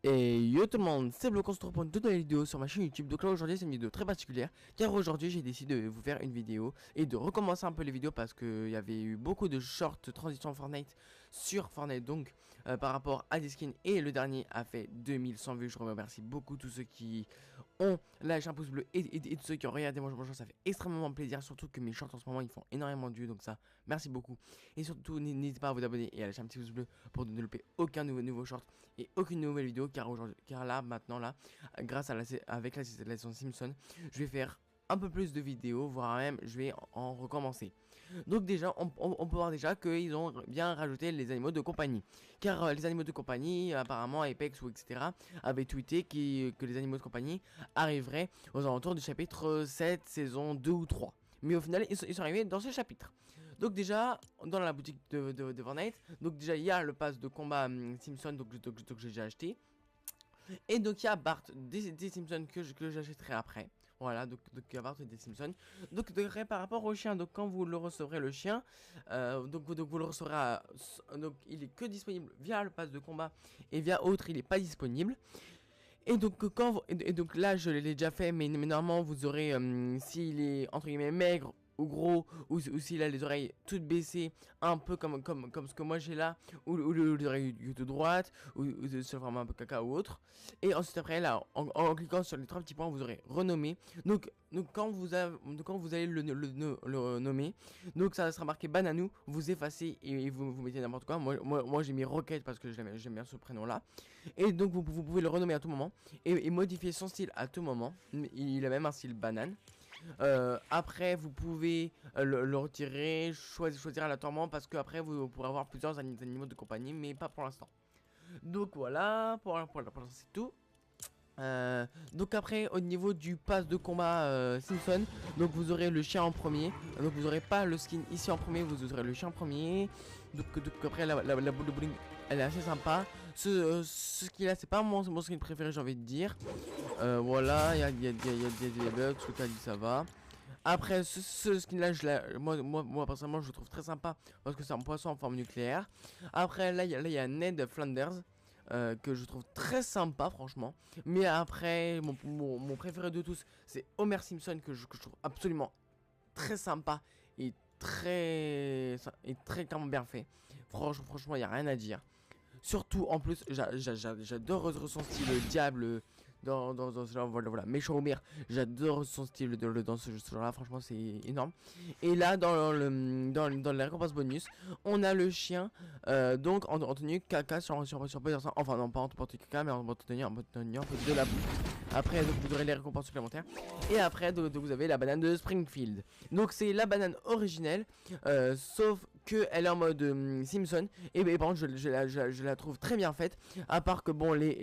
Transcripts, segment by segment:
Et yo tout le monde, c'est Bloc, on se retrouve pour une toute nouvelle vidéo sur ma chaîne YouTube. Donc là aujourd'hui c'est une vidéo très particulière car aujourd'hui j'ai décidé de vous faire une vidéo et de recommencer un peu les vidéos parce qu'il y avait eu beaucoup de short transition Fortnite sur Fortnite donc par rapport à des skins, et le dernier a fait 2100 vues. Je remercie beaucoup tous ceux qui ont lâché un pouce bleu et tous ceux qui ont regardé mon short, ça fait extrêmement plaisir, surtout que mes shorts en ce moment ils font énormément de vues, donc ça merci beaucoup. Et surtout n'hésitez pas à vous abonner et à lâcher un petit pouce bleu pour ne louper aucun nouveau short et aucune nouvelle vidéo car là maintenant grâce à avec la saison Simpson, je vais faire un peu plus de vidéos, voire même je vais en recommencer. Donc déjà on peut voir déjà qu'ils ont bien rajouté les animaux de compagnie, car les animaux de compagnie apparemment Apex ou etc avaient tweeté que les animaux de compagnie arriveraient aux alentours du chapitre 7 saison 2 ou 3. Mais au final, ils sont arrivés dans ce chapitre. Donc déjà, dans la boutique de Fortnite, donc déjà il y a le pass de combat Simpson, donc j'ai déjà acheté. Et donc il y a Bart des Simpsons que j'achèterai après. Voilà, donc il y a Bart et des Simpsons. Donc par rapport au chien, donc quand vous le recevrez le chien, donc vous le recevrez donc il est que disponible via le pass de combat et via autre il est pas disponible. Et donc donc là je l'ai déjà fait, mais normalement vous aurez s'il est entre guillemets maigre ou gros, ou s'il a les oreilles toutes baissées, un peu comme ce que moi j'ai là, ou les oreilles de droite, ou c'est vraiment un peu caca ou autre. Et ensuite après là, en cliquant sur les trois petits points, vous aurez renommé. Donc quand vous allez le nommer, donc ça sera marqué Bananou, vous effacez et vous mettez n'importe quoi. Moi j'ai mis Rocket parce que j'aime bien ce prénom là. Et donc vous pouvez le renommer à tout moment et modifier son style à tout moment. Il a même un style banane. Après vous pouvez le retirer, choisir aléatoirement parce que après vous pourrez avoir plusieurs animaux de compagnie, mais pas pour l'instant. Donc voilà, pour l'instant c'est tout. Donc après au niveau du pass de combat Simpson, donc vous aurez le chien en premier, donc vous aurez pas le skin ici en premier, vous aurez le chien en premier. Donc après la boule de bowling elle est assez sympa. Ce skin là c'est pas mon skin préféré, j'ai envie de dire. Voilà, il y a des bugs, ce que tu as dit ça va. Après ce skin là, moi personnellement je le trouve très sympa parce que c'est un poisson en forme nucléaire. Après là il y a Ned Flanders. Que je trouve très sympa franchement. Mais après mon préféré de tous c'est Homer Simpson que je trouve absolument très sympa et très clairement bien fait. Franchement il n'y a rien à dire. Surtout en plus j'adore son style diable dans ce genre, voilà, méchant Homer, j'adore son style dans ce genre là, franchement c'est énorme. Et là dans la récompense bonus on a le chien donc en tenue caca sur Peterson, enfin non pas en tenue caca mais en tenue de la boue. Après donc vous aurez les récompenses supplémentaires. Et après donc vous avez la banane de Springfield. Donc c'est la banane originelle, sauf que elle est en mode Simpson. Et par contre je la trouve très bien faite. À part que bon les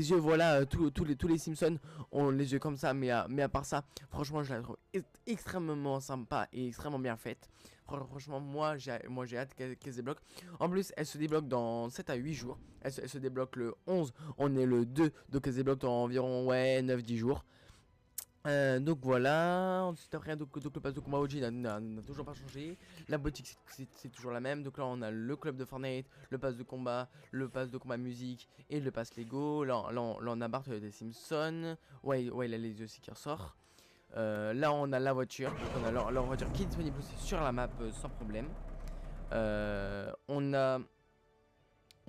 yeux, voilà, tous les Simpsons ont les yeux comme ça, mais à part ça, franchement je la trouve extrêmement sympa et extrêmement bien faite. Franchement moi j'ai hâte qu'elle se débloque. En plus elle se débloque dans 7 à 8 jours. Elle se débloque le 11, on est le 2, donc elle se débloque dans environ 9-10 jours. Donc voilà, ensuite après donc le pass de combat OG n'a toujours pas changé. La boutique c'est toujours la même. Donc là on a le club de Fortnite, le pass de combat, musique et le pass Lego. Là on a Bart des Simpsons. Ouais il a les yeux aussi qui ressortent. Là on a la voiture, donc on a leur voiture qui est disponible aussi sur la map sans problème.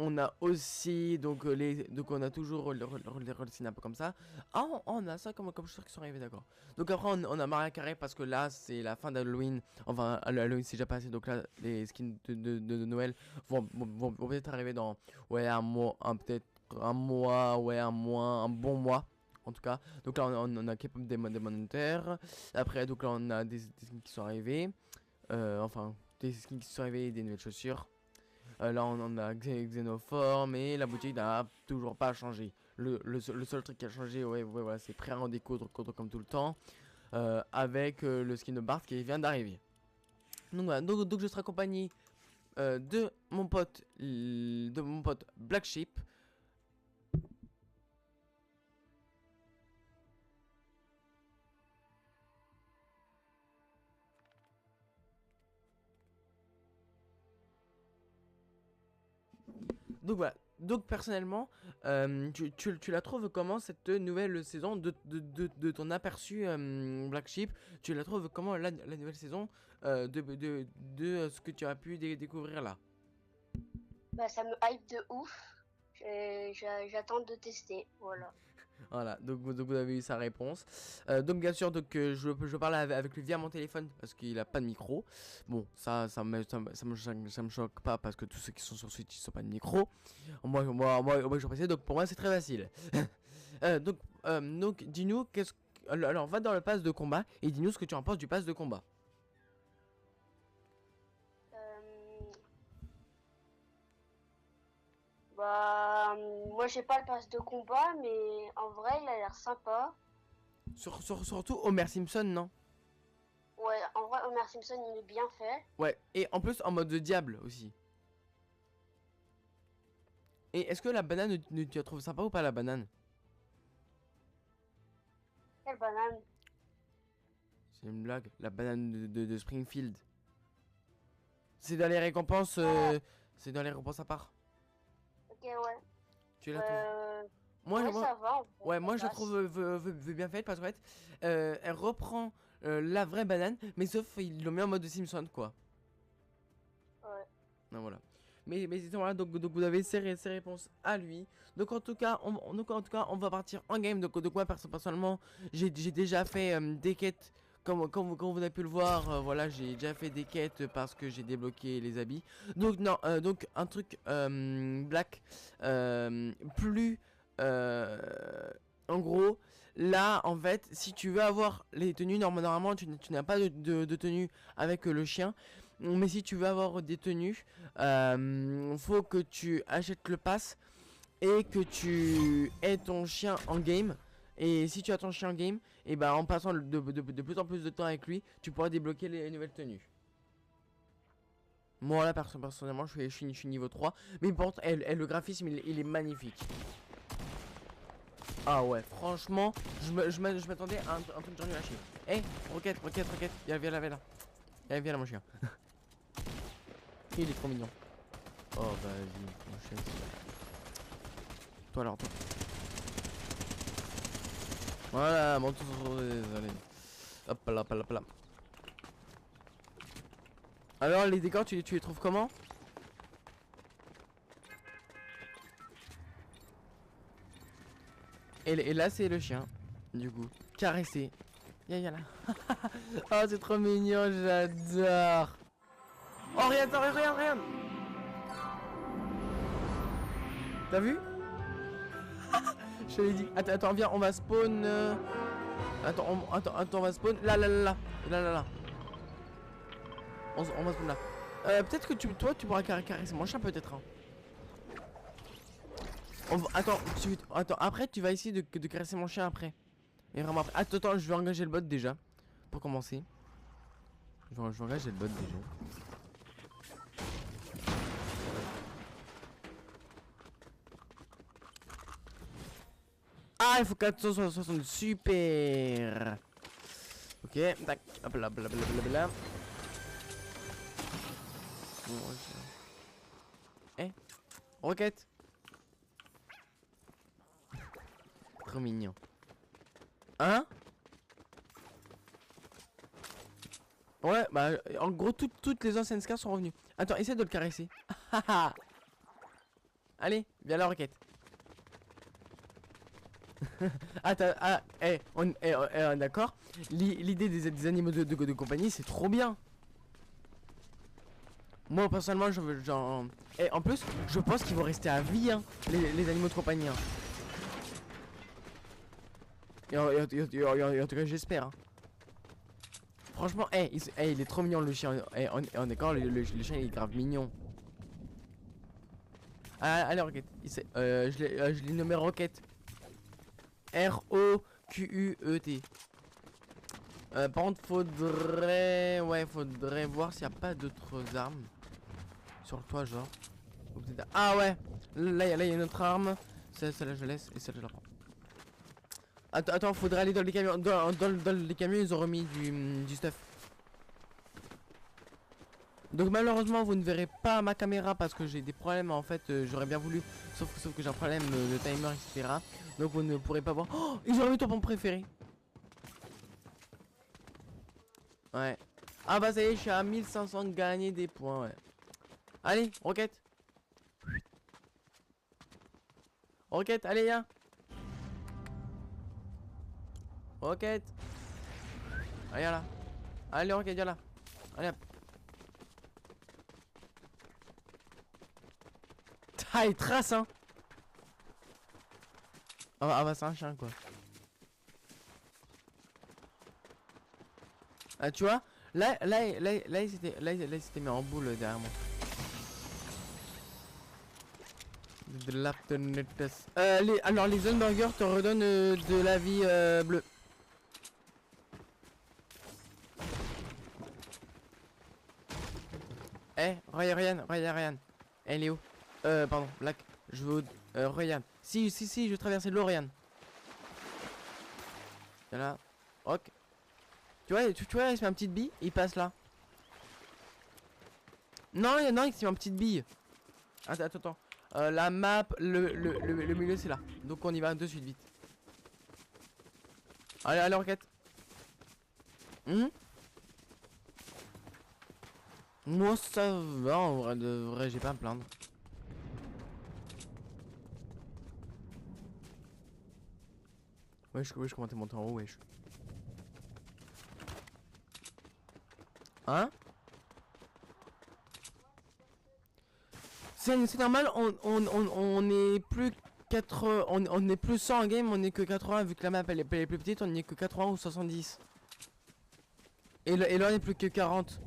On a aussi donc donc on a toujours les racines un peu comme ça. Ah on a ça comme je suis sûr qu'ils sont arrivés, d'accord. Donc après on a Maria Carré parce que là c'est la fin d'Halloween. Enfin Halloween c'est déjà passé, donc là les skins de Noël vont peut-être arriver dans un mois, peut-être un mois, un bon mois. En tout cas, donc là on a K-pop des monétaires. Après donc là on a des skins qui sont arrivés. Enfin des skins qui sont arrivés et des nouvelles chaussures. Là on a Xenoform et la boutique n'a toujours pas changé. Le seul truc qui a changé, voilà, c'est pré-rendez-vous comme tout le temps. Avec le skin de Bart qui vient d'arriver. Donc voilà, donc je serai accompagné de mon pote Black Sheep. Donc voilà, Donc personnellement, tu la trouves comment cette nouvelle saison de ton aperçu Black Sheep? Tu la trouves comment la nouvelle saison de ce que tu as pu découvrir là? Bah, ça me hype de ouf. J'attends de tester. Voilà. Voilà, donc vous avez eu sa réponse. Donc bien sûr, je parle avec lui via mon téléphone parce qu'il a pas de micro. Bon, ça me choque pas parce que tous ceux qui sont sur Switch ils sont pas de micro. Moi je suis passé, donc pour moi c'est très facile. Donc dis-nous alors va dans le pass de combat et dis-nous ce que tu en penses du pass de combat. Euh, Bah, moi j'ai pas le pass de combat, mais en vrai il a l'air sympa. Surtout Homer Simpson, non? Ouais, en vrai Homer Simpson il est bien fait. Ouais, et en plus en mode de diable aussi. Et est-ce que la banane, tu la trouves sympa ou pas la banane? Quelle banane. C'est une blague, la banane de Springfield. C'est dans les récompenses, Ah, c'est dans les récompenses à part. ok, ouais. Tu la trouves? Ouais, Moi, ça va, en vrai, ouais, ça moi je la passe. trouve bien faite parce qu'en fait, elle reprend la vraie banane, mais sauf ils l'ont mis en mode de Simpson quoi. Ouais. Non, voilà. Mais voilà, donc vous avez ses réponses à lui. Donc en tout cas, on va partir en game. Donc moi personnellement, j'ai déjà fait des quêtes. Comme vous avez pu le voir, voilà, j'ai déjà fait des quêtes parce que j'ai débloqué les habits. Donc non, donc un truc black, plus euh, en gros, là en fait, si tu veux avoir les tenues, normalement tu n'as pas de tenue avec le chien. Mais si tu veux avoir des tenues, faut que tu achètes le pass et que tu aies ton chien en game. Et si tu as ton chien en game, et ben en passant de plus en plus de temps avec lui, tu pourras débloquer les nouvelles tenues. Moi là personnellement je suis niveau 3. Mais par contre le graphisme il est magnifique. Ah ouais franchement je m'attendais à un truc de genre lâché. Eh roquette. Viens là. Viens là mon chien. Il est trop mignon. Oh vas-y mon chien. Toi alors toi. Voilà monte sur allez. Hop là. Alors les décors tu les trouves comment? Et là c'est le chien. Du coup. Caressé. Viens là. Oh c'est trop mignon, j'adore. Oh regarde. T'as vu? Je te l'ai dit. Attends, viens, on va spawn. Attends, on va spawn. Là. On va spawn là. Peut-être que toi, tu pourras caresser mon chien, peut-être. Hein. Attends, après, tu vas essayer de caresser mon chien après. Mais vraiment après. Attends, je vais engager le bot déjà. Pour commencer. Je vais engager le bot déjà. Ah, il faut 460, super. Ok, tac, hop là, blablabla. Eh, roquette. Trop mignon. Hein? Ouais, bah, en gros, toutes les anciennes scars sont revenues. Attends, essaie de le caresser. Allez, viens la roquette. D'accord. L'idée des animaux de compagnie, c'est trop bien. Moi, personnellement, je veux genre. Et en plus, je pense qu'ils vont rester à vie, hein, les animaux de compagnie. Hein. Et en tout cas, j'espère. Hein. Franchement, il est trop mignon le chien. On est d'accord, le chien il est grave mignon. Ah, allez, Rocket. Je l'ai nommé Rocket. R-O-Q-U-E-T. Par contre, faudrait voir s'il n'y a pas d'autres armes. Sur le toit, genre. Ah ouais. Là, il y a une autre arme. Celle-là, je laisse. Et celle-là, je la prends. Attends, faudrait aller dans les camions. Dans les camions, ils ont remis du stuff. Donc malheureusement vous ne verrez pas ma caméra parce que j'ai des problèmes en fait, j'aurais bien voulu, sauf que j'ai un problème de timer etc. Donc vous ne pourrez pas voir. Oh, ils ont mis ton pompe préféré. Ouais. Ah bah ça y est, je suis à 1500 de gagner des points, ouais. Allez, roquette. Roquette, allez viens. Roquette. Allez là. Allez roquette, viens là. Allez hop. Ah il trace hein. Ah bah c'est un chien quoi. Ah tu vois, là il s'était mis en boule derrière moi. Alors les zones burgers te redonnent de la vie bleue. Eh, Ryan. Elle est où? Pardon, Black. Je veux. Ryan. Si, je vais traverser l'eau, Ryan. Là. Ok. Tu vois, il se met une petite bille, il passe là. Non, il se met une petite bille. Attends. La map, le milieu, c'est là. Donc on y va de suite, vite. Allez, roquette. Moi, ça va, en vrai, de vrai, j'ai pas à me plaindre. Wesh, comment t'es monté en haut, wesh. Hein? C'est normal, on est plus 4, on est plus 100 en game, on est que 80 vu que la map elle est plus petite, on est que 80 ou 70. Et là on est plus que 40.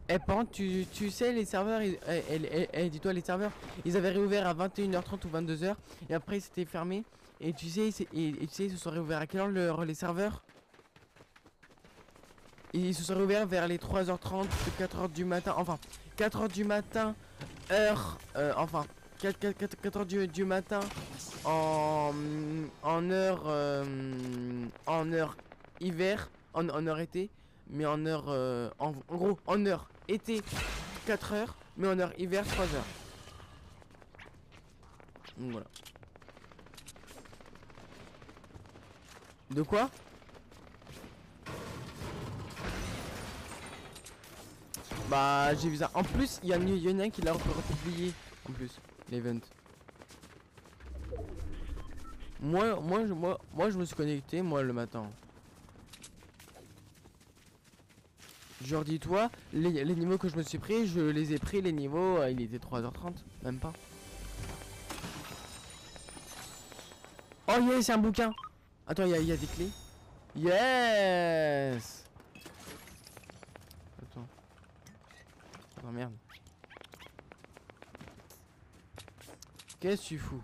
Et par contre tu sais les serveurs, dis-toi les serveurs, ils avaient réouvert à 21h30 ou 22h et après ils s'étaient fermés. Et tu sais, ils se sont réouverts à quelle heure les serveurs? Ils se sont réouverts vers les 3h30, 4h du matin, enfin 4h du matin, heure, enfin 4h du matin en heure hiver, en heure été, mais en heure, en gros en heure été 4h, mais en heure hiver 3h. Donc voilà. De quoi? Bah j'ai vu ça. En plus il y en a un qui l'a republié en plus l'event. Moi je me suis connecté moi le matin. Genre dis-toi les niveaux que je me suis pris, je les ai pris les niveaux, il était 3h30, même pas. Oh yes, c'est un bouquin. Attends, il y a des clés. Yes. Attends. Oh merde. Qu'est-ce que tu fous?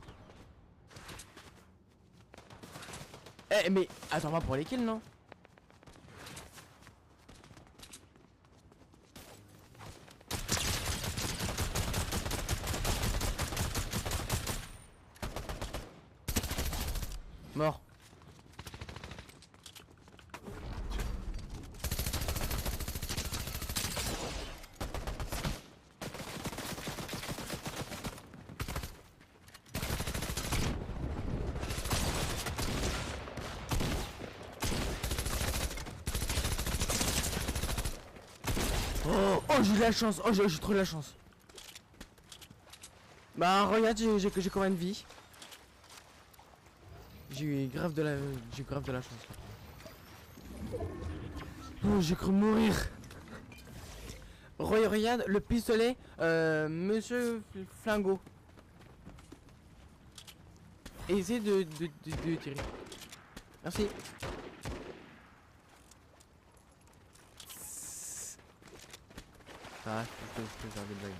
Eh mais attends-moi pour les kills non? Mort. Oh j'ai de la chance, oh j'ai trop de la chance. Bah regarde j'ai combien de vie? J'ai grave de la chance. Oh j'ai cru mourir. Regarde le pistolet Monsieur Flingo. Et essaye de tirer. Merci. Ah, je peux faire des blagues.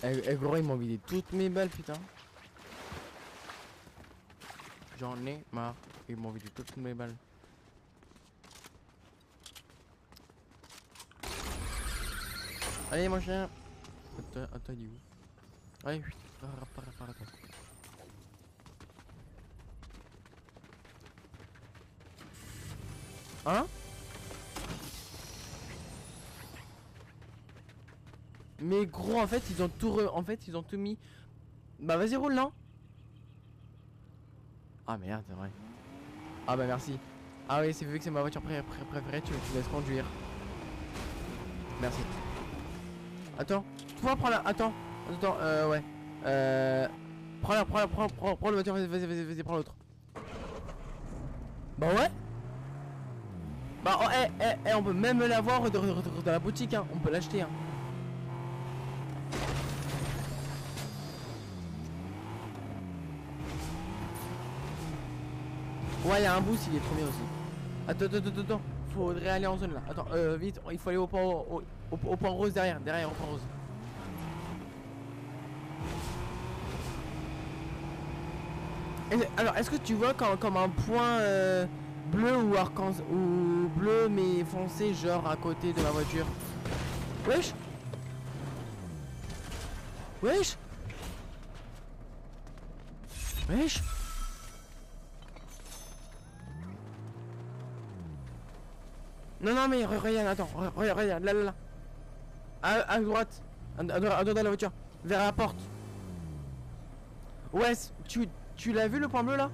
Eh gros ils m'ont vidé toutes mes balles putain. J'en ai marre. Ils m'ont vidé toutes mes balles. Allez mon chien. Attends il est où? Allez par là. Hein? Mais gros, en fait, ils ont tout en fait, ils ont tout mis. Bah vas-y, roule là. Ah merde, c'est vrai. Ah bah merci. Ah oui, c'est vu que c'est ma voiture préférée, tu laisses conduire. Merci. Attends, tu vois, prends la. Attends, ouais. Prends la, prends la voiture, vas-y, prends l'autre. Bah ouais. Bah oh, on peut même l'avoir dans la boutique, hein. On peut l'acheter, hein. Ouais, il y a un boost, il est trop bien aussi. Attends. Faudrait aller en zone là. Attends, vite, il faut aller au point, au point rose derrière au point rose. Alors, est-ce que tu vois comme un point bleu ou bleu mais foncé, genre à côté de ma voiture? Wesh. Wesh. Wesh. Non mais regarde, attends, regarde, là. À droite, à droite de la voiture, vers la porte. Ouais, tu l'as vu le point bleu là?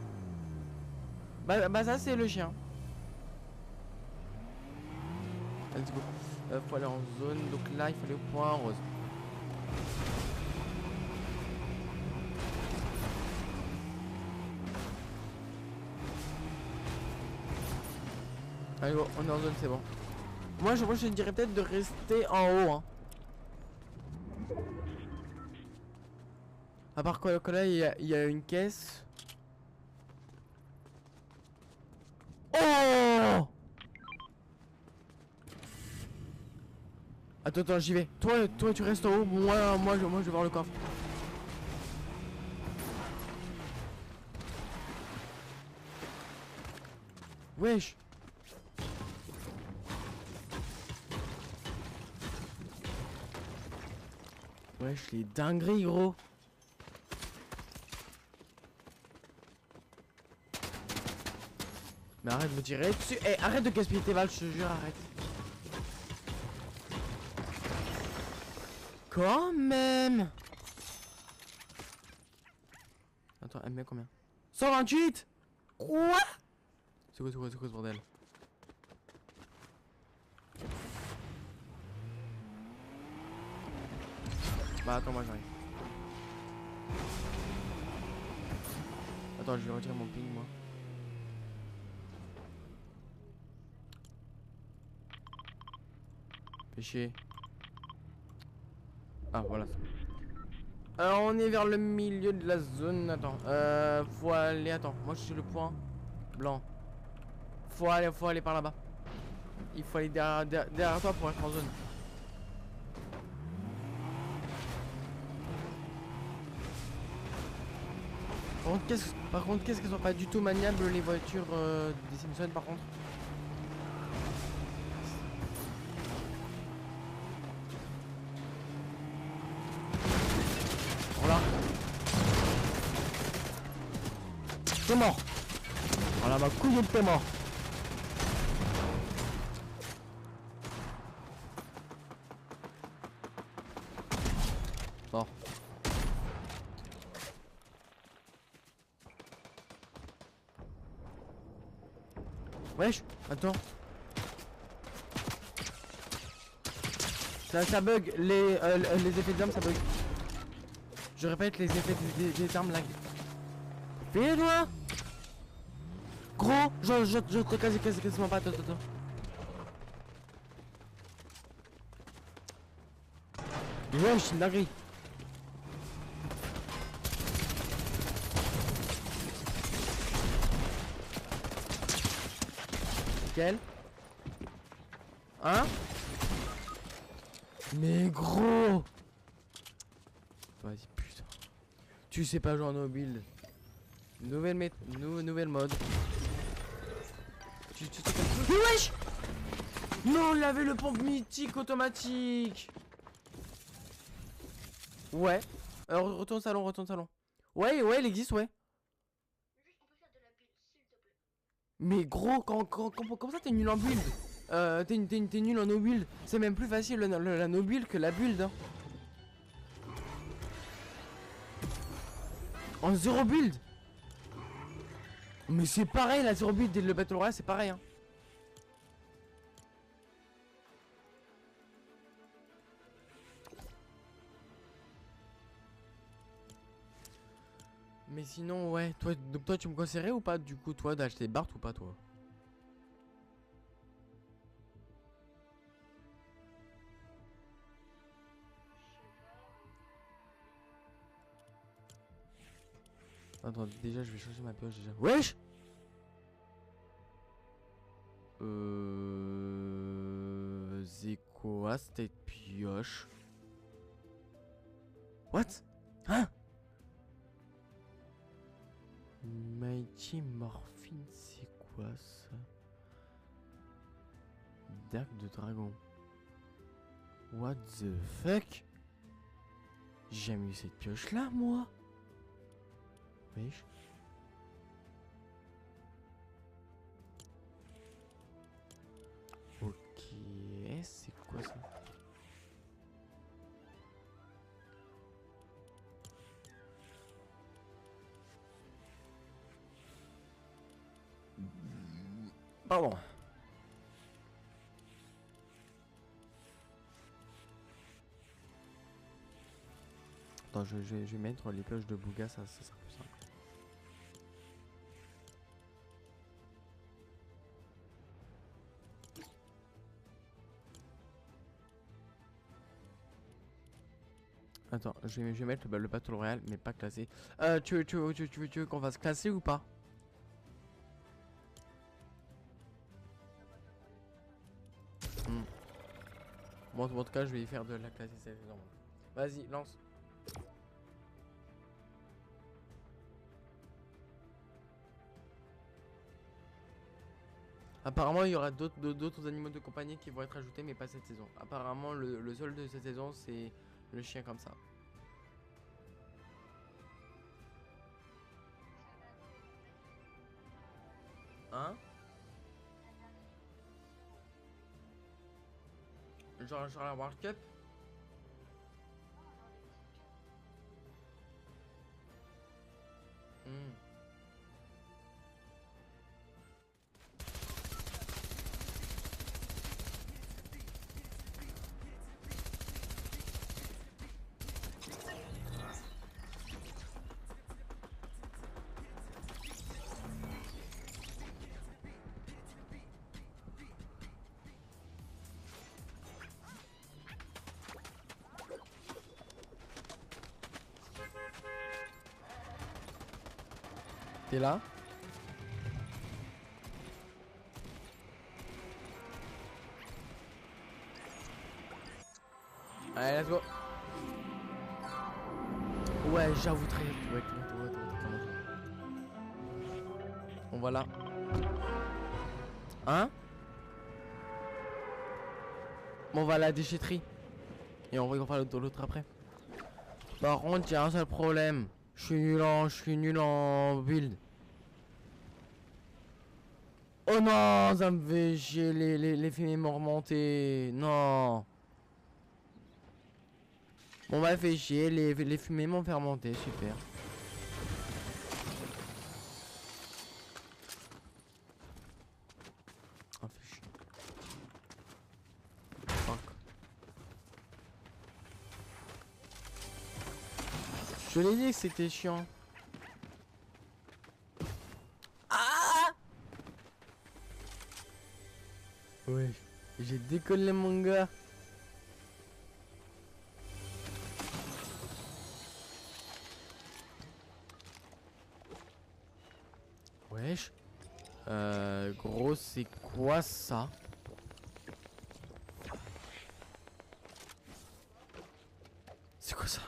Bah ça c'est le chien. Let's go. Faut aller en zone, donc là il faut aller au point rose. Allez go, on est en zone, c'est bon. Moi je te dirais peut-être de rester en haut, hein. À part que là il y a une caisse. Oh! Attends, j'y vais. Toi tu restes en haut, moi je vais voir le coffre. Wesh. Wesh, les dingueries gros. Mais arrête de me tirer dessus. Eh, arrête de gaspiller tes balles, je te jure, arrête. Quand même. Attends, elle met combien? 128. Quoi? C'est quoi ce bordel? Bah attends, moi j'arrive. Attends, je vais retirer mon ping moi. Péché. Ah voilà. Alors on est vers le milieu de la zone. Attends. Faut aller. Attends. Moi je suis le point blanc. Faut aller par là-bas. Il faut aller derrière toi pour être en zone. Par contre, qu'est-ce qu'elles sont pas du tout maniables les voitures des Simpsons par contre. Voilà. T'es mort. Voilà ma couille de t'es mort. Bon. Wesh, attends. Ça bug, les effets d'armes ça bug. Je répète, les effets des armes lag. Fais-toi. Gros, je te casse quasiment pas, attends. Ouais, je suis une dinguerie. Quel? Hein? Mais gros! Vas-y, putain. Tu sais pas jouer en mobile. Nouvelle mode. Tu sais pas. Mais wesh! Non, on avait le pompe mythique automatique! Ouais. Alors, retourne salon. Ouais, il existe, ouais. Mais gros, comme ça t'es nul en build. T'es nul en no build. C'est même plus facile la no build que la build. Hein. En zéro build. Mais c'est pareil la zéro build et le battle royale c'est pareil. Hein. Mais sinon ouais, toi tu me conseillerais ou pas du coup toi d'acheter Bart ou pas toi? Attends, déjà je vais changer ma pioche déjà. Wesh. C'est quoi cette pioche? What? Hein? Mighty Morphine, c'est quoi ça? Dague de dragon. What the fuck? J'ai jamais eu cette pioche là moi. Wesh. Ok, c'est quoi ça? Pardon. Attends, je vais mettre les pioches de Bouga, ça sera plus simple. Attends, je vais mettre le Battle Royale, mais pas classé. Tu veux qu'on fasse classer ou pas? Bon, en tout cas, je vais y faire de la classée cette saison. Vas-y, lance. Apparemment, il y aura d'autres animaux de compagnie qui vont être ajoutés, mais pas cette saison. Apparemment, le seul de cette saison, c'est le chien comme ça. Hein? Genre la World Cup? Hmm. T'es là? Allez, let's go. Ouais, j'avoue très. Ouais, bon, voilà. Hein? Bon, on va à la déchetterie. Et on va faire l'autre après. Par contre, il y a un seul problème. Je suis nul en build. Oh non, ça me fait chier, les fumées m'ont remonté. Non. Bon bah fait chier, les fumées m'ont fait remonter, super. Oh, fait chier. Fuck. Je l'ai dit que c'était chiant. Ah! Ouais, j'ai décollé mon gars. Wesh. Gros, c'est quoi ça? C'est quoi ça?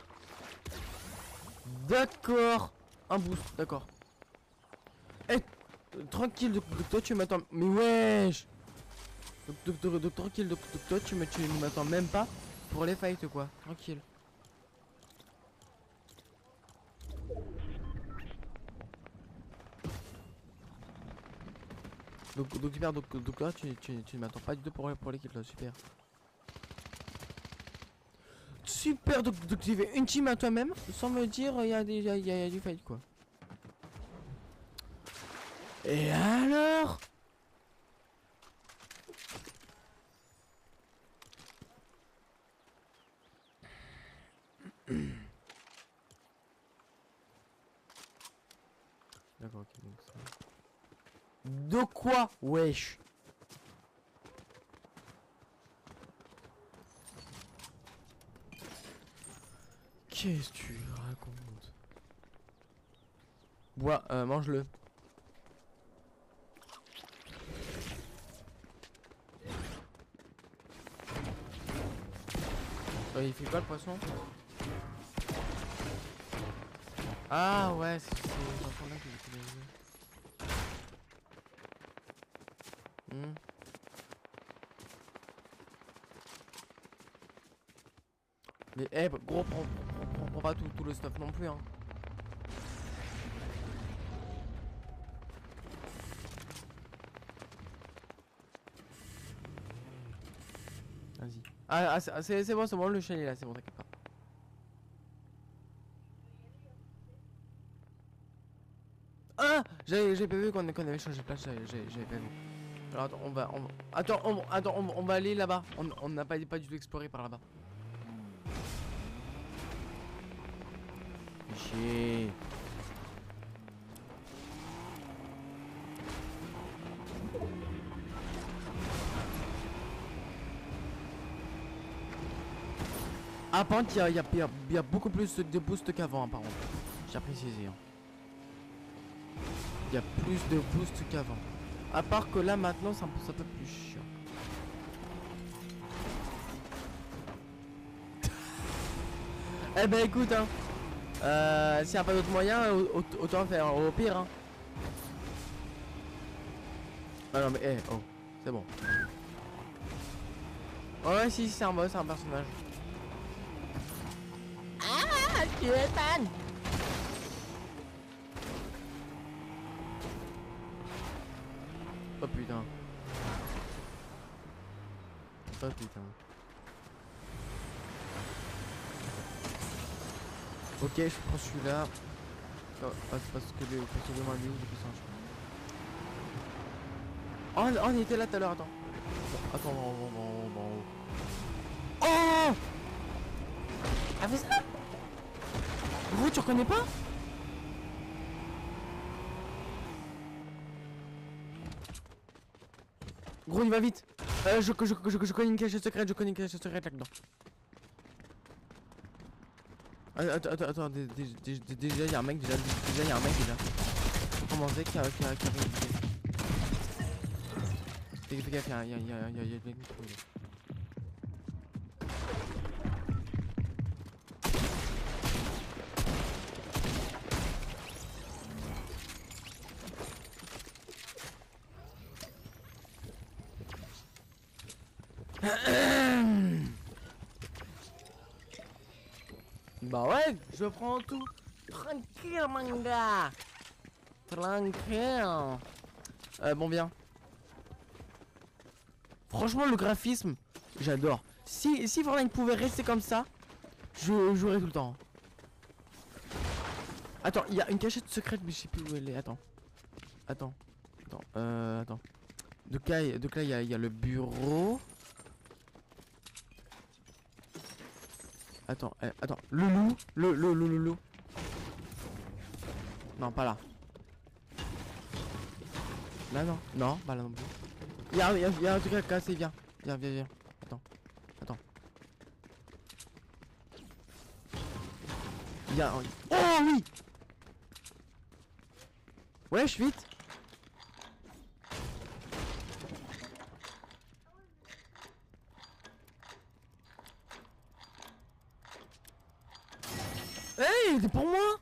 D'accord. Un boost, d'accord. Eh, tranquille, toi tu m'attends. Mais wesh. Tranquille, toi tu m'attends même pas pour les fights quoi. Tranquille. Donc super, donc là tu ne m'attends pas du tout pour l'équipe là, super. Super, donc tu fais une team à toi-même sans me dire il y a du fight quoi. Et alors? D'accord, ok, donc ça. De quoi? Wesh. Qu'est-ce que tu racontes? Bois, mange-le. Il fait quoi le poisson? Ah ouais, c'est l'enfant là que j'ai vu. Mais gros, prends pas tout le stuff non plus hein. Vas-y. Ah c'est bon, le chien est là, c'est bon, t'inquiète pas. Ah, j'avais pas vu qu'on avait changé de place, j'avais pas vu. Alors attends, on va aller là-bas. On n'a pas du tout exploré par là-bas. Chier. Ah par contre il y a beaucoup plus de boost qu'avant hein, par contre. J'ai précisé hein. Il y a plus de boost qu'avant. À part que là maintenant c'est un peu plus chiant. Eh ben écoute hein, s'il n'y a pas d'autre moyen, autant faire au pire hein. Ah non mais oh, c'est bon. Ouais si c'est un boss, c'est un personnage. Ah tu es fan. Oh putain. Oh putain. Ok, je prends celui-là. Parce que le moins de puissance. Oh, on était là tout à l'heure, attends. Attends, bon. Oh! Ah, fais ça! Gros, tu reconnais pas? Gros, il va vite. Je connais une cachette secrète, là-dedans. Attends, déjà, il y a un mec, déjà. Faut commencer qui arrive. Fais gaffe, il y a le mec qui trouve. Bah ouais, je prends tout. Tranquille, mon gars. Tranquille. Bon, bien. Franchement, le graphisme, j'adore. Si Fortnite pouvait rester comme ça, je jouerais tout le temps. Attends, il y a une cachette secrète, mais je sais plus où elle est. Attends. Donc là, il y a le bureau. Attends, le loup. Le loup. Non, pas là. Là, non. Non, pas là non plus. Il y a un truc à casser, viens. Viens. Attends. Il y a un... Oh oui! Wesh, vite! Hey, c'est pour moi!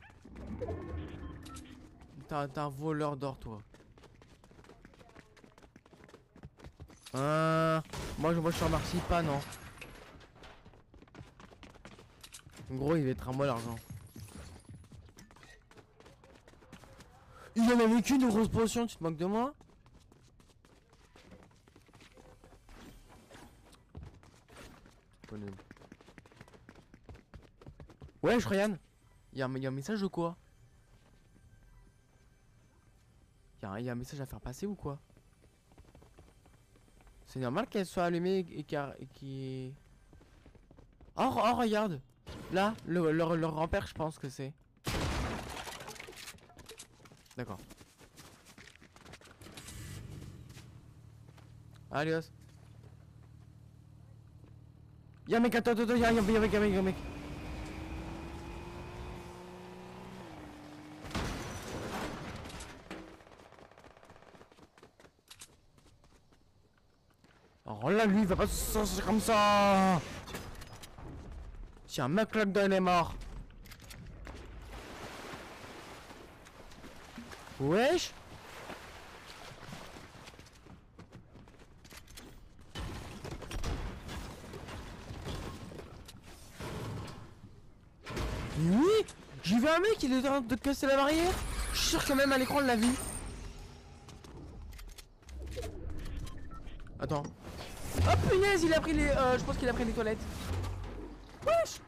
T'es un voleur d'or, toi. Moi je te remercie pas, non. En gros, il va être à moi l'argent. Il en avait qu'une grosse potion, tu te moques de moi? Bonhomme. Wesh Ryan, y a un message ou quoi? Y a un message à faire passer ou quoi? C'est normal qu'elle soit allumée et qui... Oh, oh regarde. Là, leur grand-père je pense que c'est. D'accord. Adios. Y'a un mec, attends, y'a un mec. Oh là, lui, il va pas se sortir comme ça. Si un mec là-dedans, il est mort. Wesh. Mais oui, j'ai vu un mec, il est en train de casser la barrière. Je suis sûr que même à l'écran, on l'a vu. Attends. Oh punaise, il a pris les... je pense qu'il a pris les toilettes. Wesh.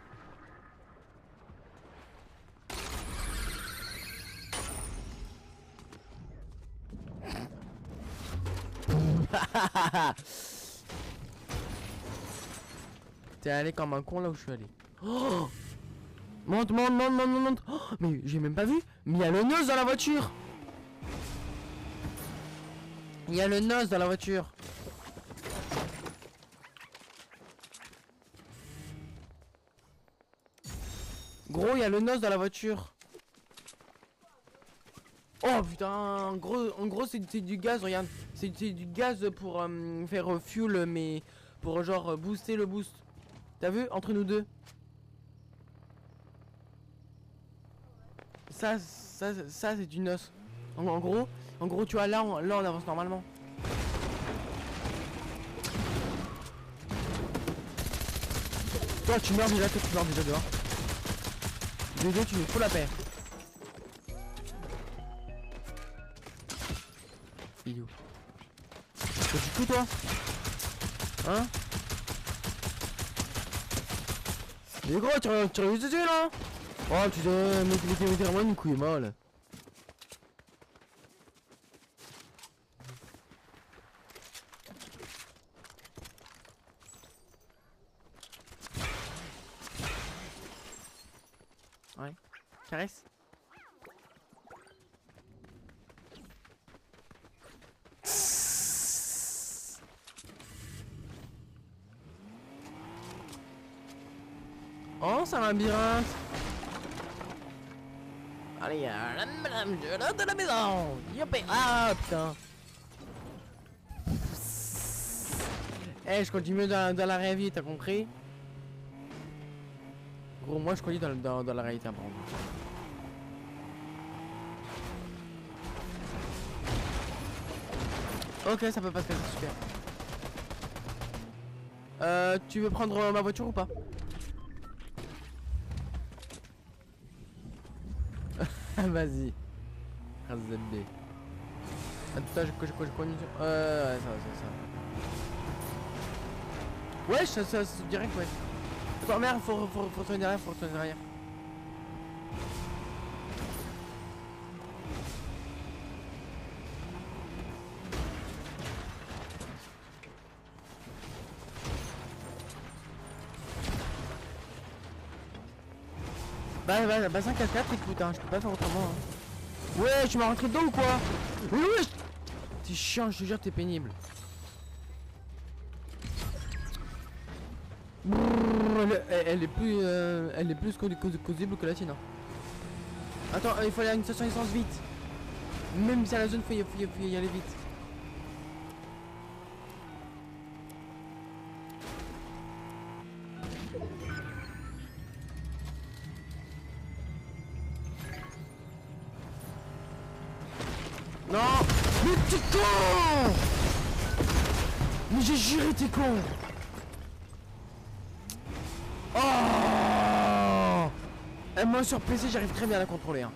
T'es allé comme un con là où je suis allé. Oh, monte. Oh, mais j'ai même pas vu. Mais il y a le noz dans la voiture. Il y a le noz dans la voiture. Gros, il y a le noz dans la voiture. Oh putain, en gros c'est du gaz, regarde. C'est du gaz pour faire fuel, mais pour genre booster le boost. T'as vu, entre nous deux. Ça c'est du noz. En gros, tu vois, là on avance normalement. Toi tu meurs déjà, dehors. Deux, tu nous fous la paix. Idiot. Tu fous toi? Hein? Mais gros, tu réussis dessus là? Oh putain, mais vraiment une couille molle. Ouais, caresse. Oh, c'est un labyrinthe. Allez, de la maison. Yopé. Ah putain. Eh, je continue dans la réalité, t'as compris? Gros, moi je continue dans la réalité, apparemment. Ok, ça peut pas se faire, super. Tu veux prendre ma voiture ou pas? Vas-y. RZB. Attends, je connais. Ouais, ça. Ouais, ça direct, ouais. Attends, merde, faut retourner derrière, Bah 5 à 4, écoute, hein, je peux pas faire autrement. Hein. Ouais, tu m'as rentré dedans ou quoi? Ouais, t'es chiant, je te jure, t'es pénible. Brrr, elle est plus causible que la tienne. Hein. Attends, il faut aller à une station essence vite. Même si à la zone, faut y aller vite. Non, mais t'es con! Mais j'ai juré, t'es con! Oh! Et moi sur PC, j'arrive très bien à la contrôler. Hein.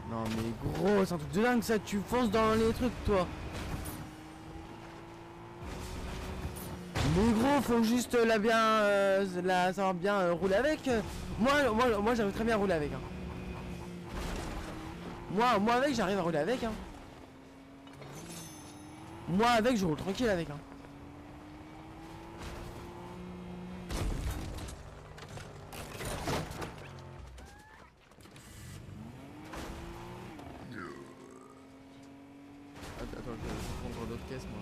Non mais gros, c'est un truc de dingue ça, tu fonces dans les trucs toi. Mais gros, faut juste la bien, savoir bien rouler avec. Moi j'arrive très bien à rouler avec. Hein. Moi avec, j'arrive à rouler avec. Hein. Moi avec, je roule tranquille avec. Hein. Attends, je vais prendre d'autres caisses moi.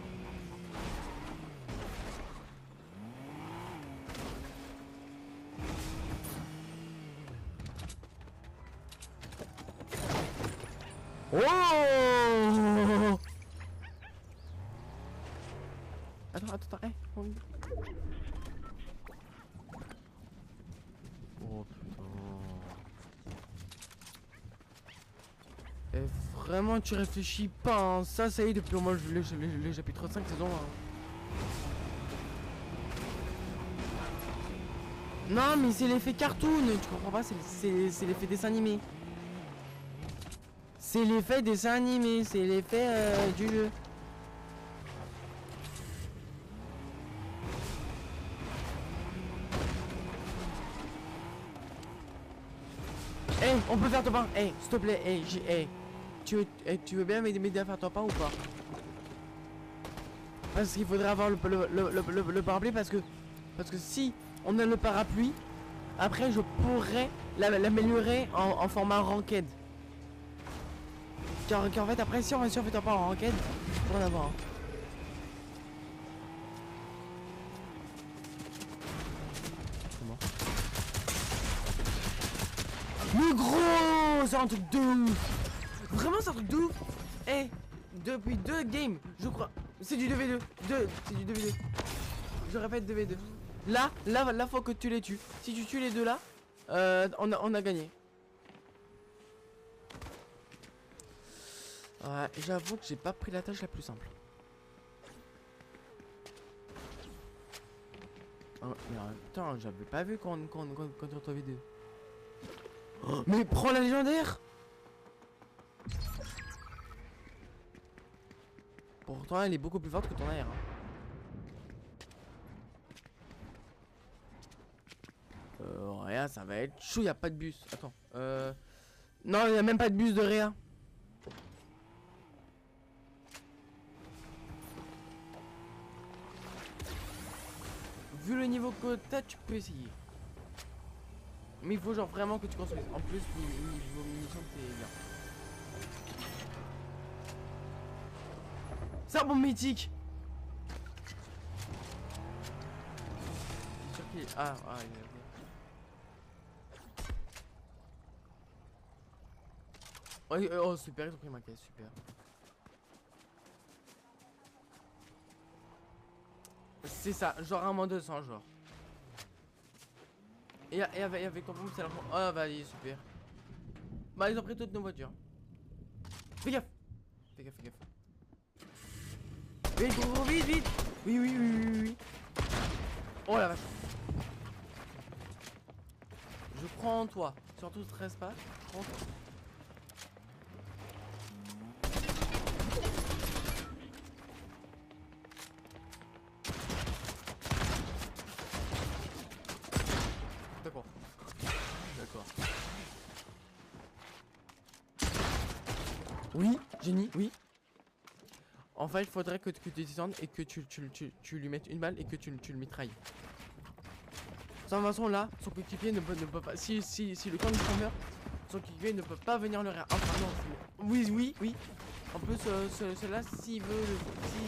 Oh! Attends, hey. Oh putain. Et vraiment tu réfléchis pas, hein. Ça y est depuis au moins le chapitre 5 saison 1. Non mais c'est l'effet cartoon, tu comprends pas, c'est l'effet dessin animé. C'est l'effet dessin animé, c'est l'effet du jeu. Hey, on peut faire ton pain. Hey, s'il te plaît, hey, tu veux bien m'aider à faire ton pain ou pas? Parce qu'il faudrait avoir le parapluie parce que si on a le parapluie, après je pourrais l'améliorer en format ranked. Car en fait après si on fait ton pain en ranked, on va en avoir. Mais gros, c'est un truc de ouf. Vraiment c'est un truc de ouf. Eh, depuis 2 games, je crois. C'est du 2v2. C'est du 2v2. Je répète 2v2. Là, faut que tu les tues. Si tu tues les deux là, on a gagné. Ouais, j'avoue que j'ai pas pris la tâche la plus simple. Oh, mais putain, j'avais pas vu quand on retrouvait deux. Oh, mais prends la légendaire. Pourtant elle est beaucoup plus forte que ton AR. Hein. Réa ça va être chaud, y a pas de bus. Attends. Non, y a même pas de bus de Réa. Vu le niveau que t'as, tu peux essayer. Mais il faut genre vraiment que tu construises. En plus, niveau munitions, c'est bien. C'est un bon mythique. C'est sûr qu'il est... Ah, il est... Oh, super, ils ont pris ma caisse, super. C'est ça, genre un moins 200, genre. Et avec ton pompe, c'est la... Oh, bah, allez, super. Bah, ils ont pris toutes nos voitures. Fais gaffe. Fais gaffe. Vite, gros, vite. Oui. Oh la vache. Je crois en toi. Surtout stresse pas. Je crois en toi. D'accord. Oui, génie, oui. En fait, il faudrait que tu descendes et que tu lui mettes une balle et que tu le mitrailles. De toute façon, là, son coéquipier ne peut pas. Si le camp de meurt, son coéquipier ne peut pas venir le réa. Ah, pardon. Oui. En plus, celui-là, s'il veut.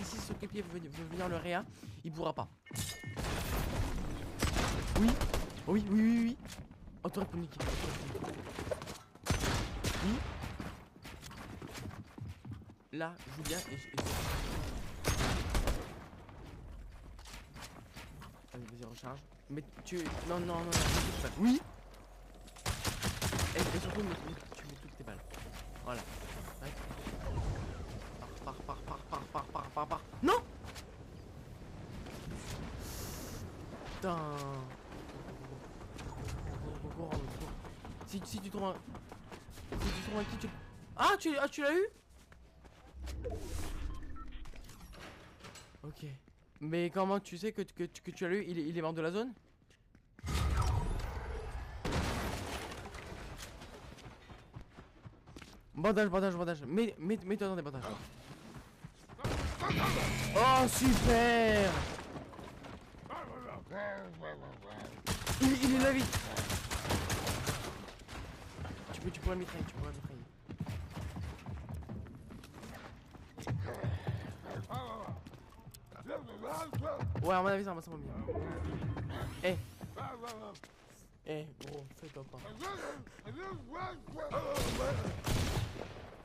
Si son coéquipier veut venir le réa, il pourra pas. Oui. Oh, t'aurais pu niquer. Oui. Là, joue bien et... Vas-y, recharge. Mais tu... Non. Oui. Et surtout, tu mets toutes tes balles. Voilà. Ouais. Pars. Non. Putain. Si tu trouves un... Si tu trouves un qui tu... Ah, tu l'as eu? Ok. Mais comment tu sais que tu as lu, il est mort de la zone? Bandage, bandage, bandage. Mets-toi dans des bandages. Oh, super! Il est là vite. Tu pourrais mitrailler, tu pourrais mitrailler. Ouais, à mon avis, ça va bien. Eh. Eh, gros, fais-toi pas.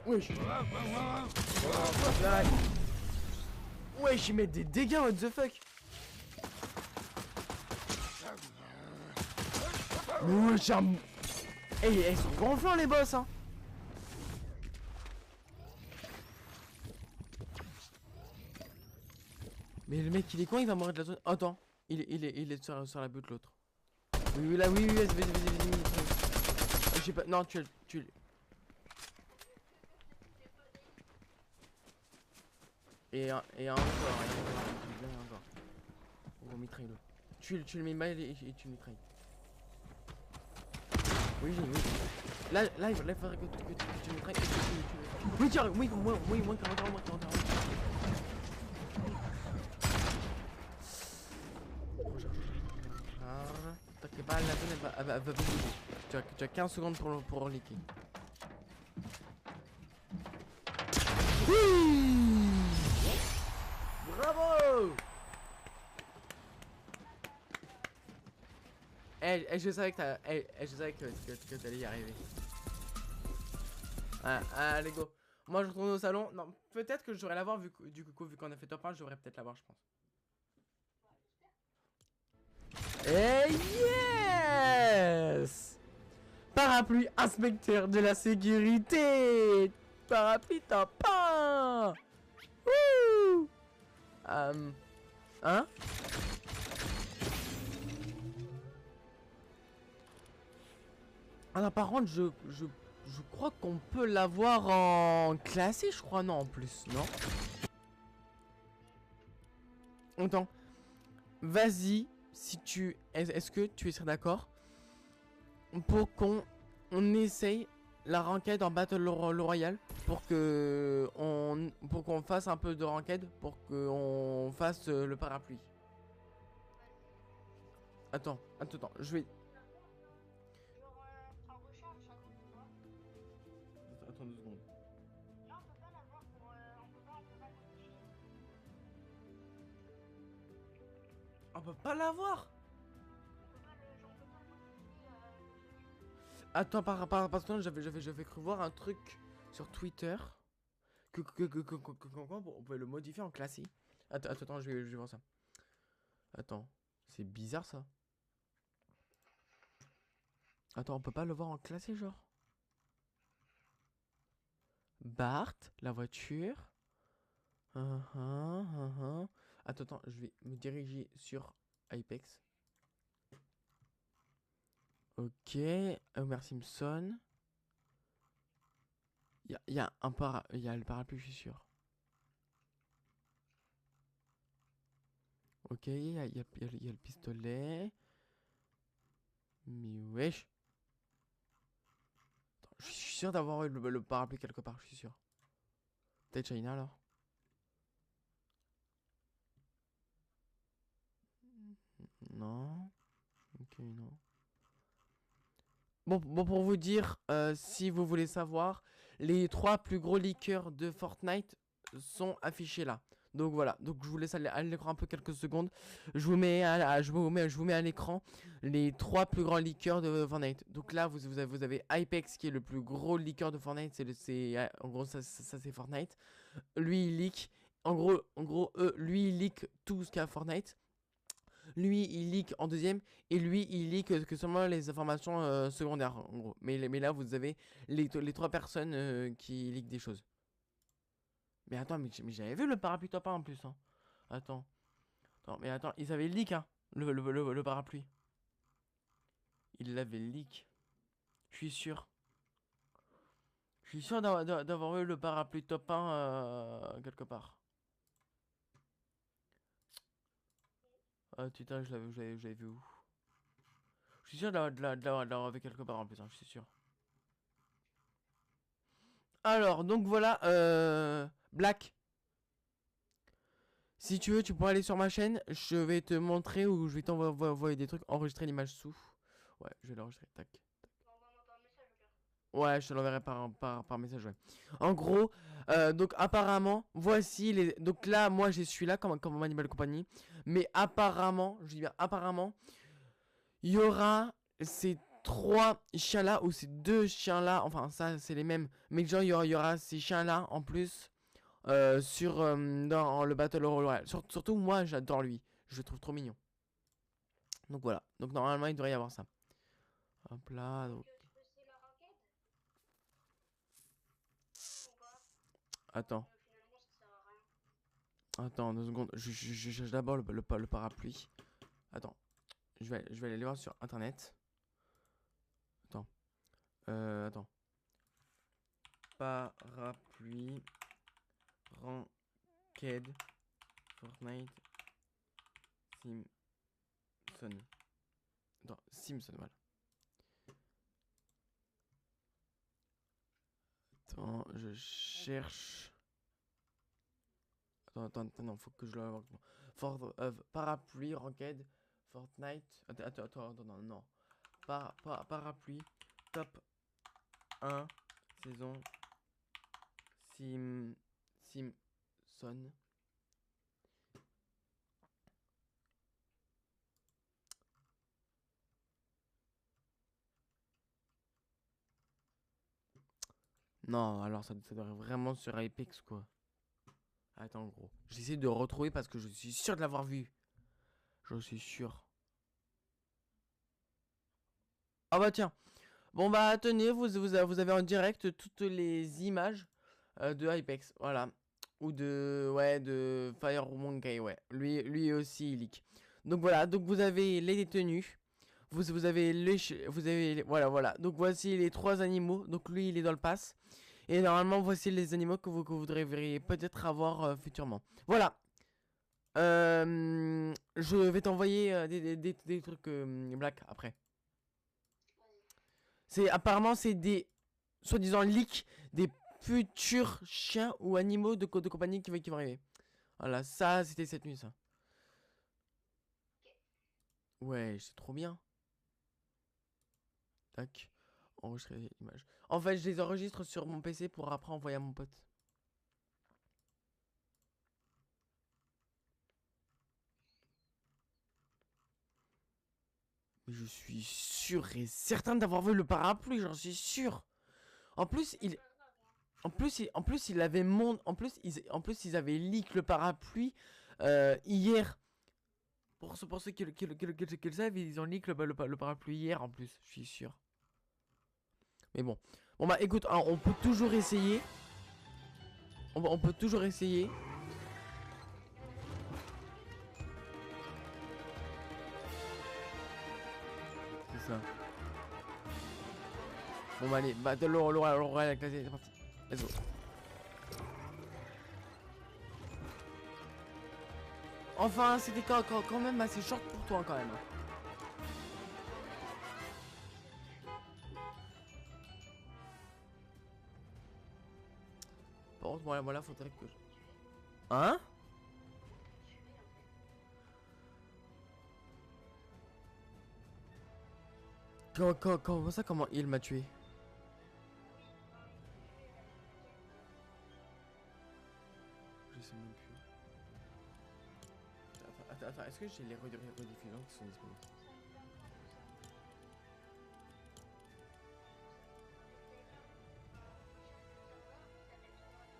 Wesh. Wesh, ils mettent des dégâts, what the fuck. Mais wesh, eh, ils sont gonflants les boss, hein. Mais le mec, il est con, il va mourir de la zone. Attends, il est sur la butte l'autre. Oui, là, oui, vas-y, vas-y. J'ai pas. Non, tu. Et encore. On va mitrailler. Tu le mets mal et tu le mitrailles. Oui. Là, il faudrait que tu le mitrailles. Oui, tiens, oui, moi, 40. T'inquiète pas, la zone elle va bouger. Tu as 15 secondes pour liquer. Oui! Bravo! Je savais que t'allais y arriver. Allez go. Moi je retourne au salon. Non, peut-être que j'aurais l'avoir vu qu'on a fait top 1, j'aurais peut-être l'avoir je pense. Et yes! Parapluie inspecteur de la sécurité! Parapluie top 1! Wouh! Hein? Alors par contre je crois qu'on peut l'avoir en classé, je crois, non en plus, non? Attends. Vas-y, si tu... Est-ce que tu serais d'accord pour qu'on essaye la ranked en Battle Royale pour qu'on fasse un peu de ranked pour qu'on fasse le parapluie. Attends, je vais... Attends 2 secondes. On peut pas l'avoir. Attends, parce que j'avais cru voir un truc sur Twitter que on pouvait le modifier en classique. Attends, je vais voir ça. Attends, c'est bizarre ça. Attends, on peut pas le voir en classé genre. Bart, la voiture. Attends, je vais me diriger sur Apex. Ok, Homer Simpson. Il y a le parapluie, je suis sûr. Ok, il y a le pistolet. Mais wesh. Attends, je suis sûr d'avoir eu le parapluie quelque part, je suis sûr. Peut-être China alors. Non. Ok, non. Bon, pour vous dire, si vous voulez savoir, les 3 plus gros leakers de Fortnite sont affichés là. Donc voilà, donc je vous laisse à l'écran un peu quelques secondes. Je vous mets à l'écran les 3 plus grands leakers de Fortnite. Donc là, vous avez Apex qui est le plus gros leaker de Fortnite. En gros, ça c'est Fortnite. Lui, il leak. En gros, lui, il leak tout ce qu'il y a à Fortnite. Lui, il leak en deuxième. Et lui, il leak que seulement les informations secondaires, en gros. Mais là, vous avez les 3 personnes qui leak des choses. Mais attends, mais j'avais vu le parapluie top 1 en plus. Hein. Attends, ils avaient leak, hein, le parapluie. Ils l'avaient leak. Je suis sûr. Je suis sûr d'avoir eu le parapluie top 1 quelque part. Ah putain, je l'avais vu où? Je suis sûr de l'avoir vu quelque part en plus, hein, je suis sûr. Alors, donc voilà, Black. Si tu veux, tu pourras aller sur ma chaîne. Je vais te montrer ou je vais t'envoyer des trucs, enregistrer l'image sous. Ouais, je vais l'enregistrer, tac. Envoie-moi par message, au pire. Ouais, je te l'enverrai par message, ouais. En gros, donc apparemment, voici les... Donc là, moi, j'ai celui-là comme animal de compagnie. Mais apparemment, je dis bien apparemment, il y aura ces trois chiens-là ou ces deux chiens-là. Enfin, ça, c'est les mêmes. Mais genre, il y aura ces chiens-là en plus dans le Battle Royale. Surtout, moi, j'adore lui. Je le trouve trop mignon. Donc voilà. Donc normalement, il devrait y avoir ça. Hop là. Donc... Tu peux essayer la ranked ou pas? Attends. Finalement, ça sert à rien. Attends, 2 secondes. Je cherche d'abord le parapluie. Attends. Je vais aller voir sur internet. Attends. Attends. Parapluie. Ranked. Fortnite. Simpson. Attends, Simpson, voilà. Attends, je cherche. Attends, non, faut que je le. Parapluie, Ranked, Fortnite. Attends, non. Parapluie, top 1, saison, Simpson. Non, alors ça devrait vraiment sur Apex, quoi. Attends, gros. J'essaie de retrouver parce que je suis sûr de l'avoir vu. Je suis sûr. Ah bah tiens. Bon bah tenez, vous avez en direct toutes les images de Hypex, voilà. Ou de Fire Monkey, ouais. Lui aussi il leak. Donc voilà, donc vous avez les détenus. Vous avez voilà. Donc voici les trois animaux. Donc lui il est dans le pass. Et normalement voici les animaux que vous voudriez peut-être avoir futurement. Voilà. Je vais t'envoyer des trucs black après. Apparemment c'est des soi-disant leaks des futurs chiens ou animaux de compagnie qui vont arriver. Voilà, ça c'était cette nuit ça. Ouais, c'est trop bien. Tac. Enregistrer l'image. En fait, je les enregistre sur mon PC pour après envoyer à mon pote. Mais je suis sûr et certain d'avoir vu le parapluie, j'en suis sûr. En plus, il, en plus, il avait ils avaient leak le parapluie hier. Pour ceux qui le savent, ils ont leak le parapluie hier en plus, je suis sûr. Mais bon. Bon bah écoute, hein, on peut toujours essayer. On peut toujours essayer. C'est ça. Bon bah allez, Battle Royale la classée, c'est parti. Let's go. Enfin, c'était quand même assez short pour toi quand même. Par contre, voilà, faudrait que... Hein? Comment ça, comment il m'a tué? Je sais même plus. Attends, est-ce que j'ai les rediffusions qui sont disponibles?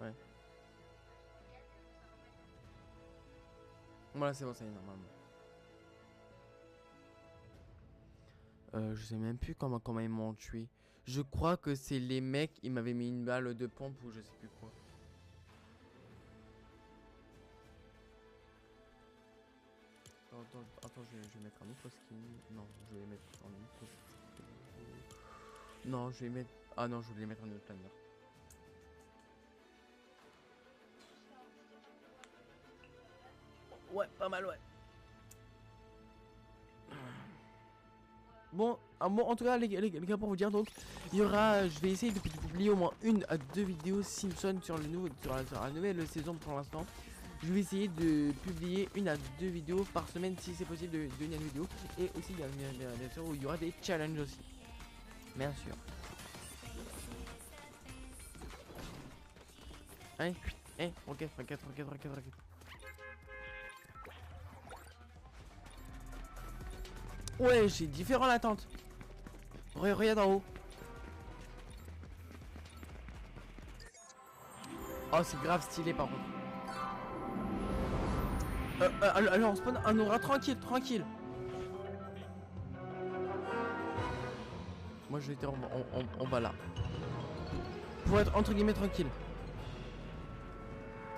Ouais. Voilà, c'est bon, ça y est, normalement. Je sais même plus comment ils m'ont tué. Je crois que c'est les mecs, ils m'avaient mis une balle de pompe ou je sais plus quoi. Attends, je vais mettre un autre skin. Non, je vais mettre un autre skin. Non, je vais mettre... Ah non, je voulais mettre un autre planner. Ouais, pas mal, ouais. Bon, en tout cas les gars, pour vous dire, donc il y aura, je vais essayer de publier au moins 1 à 2 vidéos Simpson sur la nouvelle saison pour l'instant. Je vais essayer de publier 1 à 2 vidéos par semaine si c'est possible de venir une vidéo. Et aussi bien sûr où il y aura des challenges aussi. Bien sûr. Allez, ok, regarde. Ouais, j'ai différents attentes. Regarde en haut. Oh, c'est grave stylé par contre. Alors on spawn un aura tranquille. Moi j'étais en bas là. Pour être entre guillemets tranquille.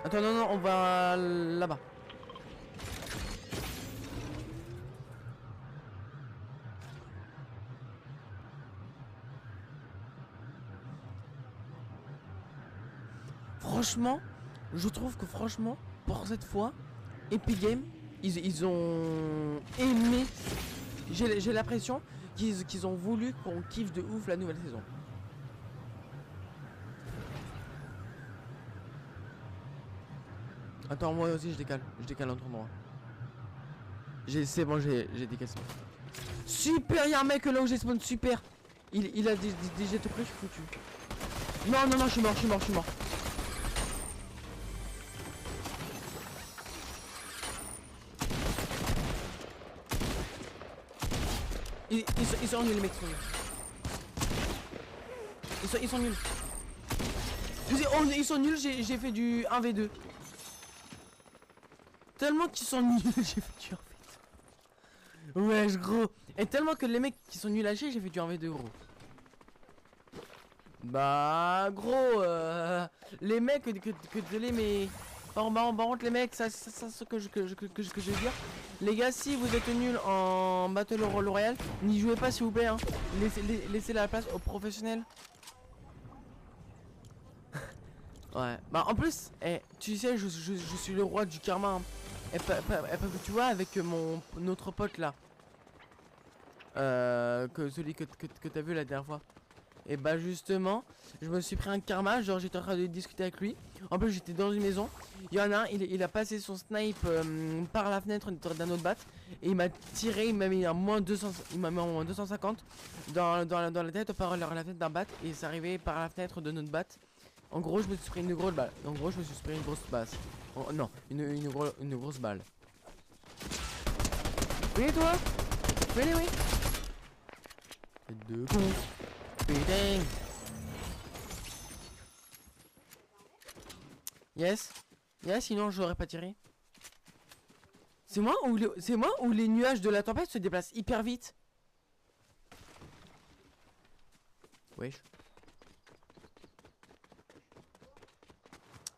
Attends, non, on va là-bas. Franchement, je trouve que franchement, pour cette fois, Epic Games, ils ont aimé. J'ai l'impression qu'ils ont voulu qu'on kiffe de ouf la nouvelle saison. Attends, moi aussi je décale l'autre endroit. C'est bon, j'ai décalé. Super, y'a un mec là où j'ai spawn, super. Il a des jets tout près, je suis foutu. Non, je suis mort. Ils sont nuls les mecs, ils sont nuls. Ils sont nuls, j'ai fait du 1v2. Tellement qu'ils sont nuls, j'ai fait du 1v2. Wesh gros. Et tellement que les mecs qui sont nuls à chier, j'ai fait du 1v2 gros. Bah gros, les mecs que désolé mais par contre les mecs, ça ce que je veux dire. Les gars, si vous êtes nuls en Battle Royale, n'y jouez pas s'il vous plaît hein. Laissez la place aux professionnels. Ouais, bah en plus, tu sais, je suis le roi du karma hein. Tu vois avec notre pote là, celui que t'as vu la dernière fois. Et bah justement, je me suis pris un karma, genre j'étais en train de discuter avec lui. En plus j'étais dans une maison. Il y en a un, il a passé son snipe par la fenêtre d'un autre bat. Et il m'a tiré, il m'a mis un moins 200, il m'a mis en moins 250 dans la tête par la tête d'un bat. Et c'est arrivé par la fenêtre de notre bat. En gros je me suis pris une grosse balle. En gros je me suis pris une grosse basse. Oh, non, une grosse balle. Oui toi? Oui. Deux cons. Putain. Yes, sinon j'aurais pas tiré. C'est moi ou les nuages de la tempête se déplacent hyper vite. Wesh.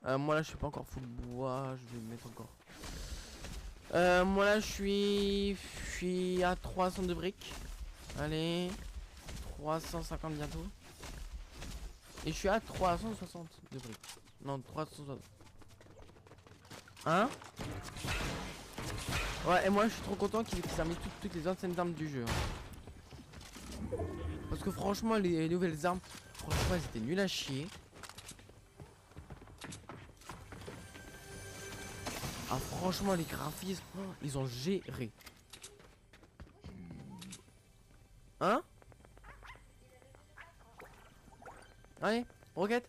Moi là je suis pas encore full bois, je vais me mettre encore. Moi là je suis à 300 de briques. Allez, 350 bientôt. Et je suis à 360 de briques. Non, 360. Hein? Ouais, et moi je suis trop content qu'ils aient mis toutes les anciennes armes du jeu. Hein. Parce que franchement, les nouvelles armes, franchement, elles étaient nulles à chier. Ah, franchement, les graphismes, oh, ils ont géré. Hein? Allez, roquette.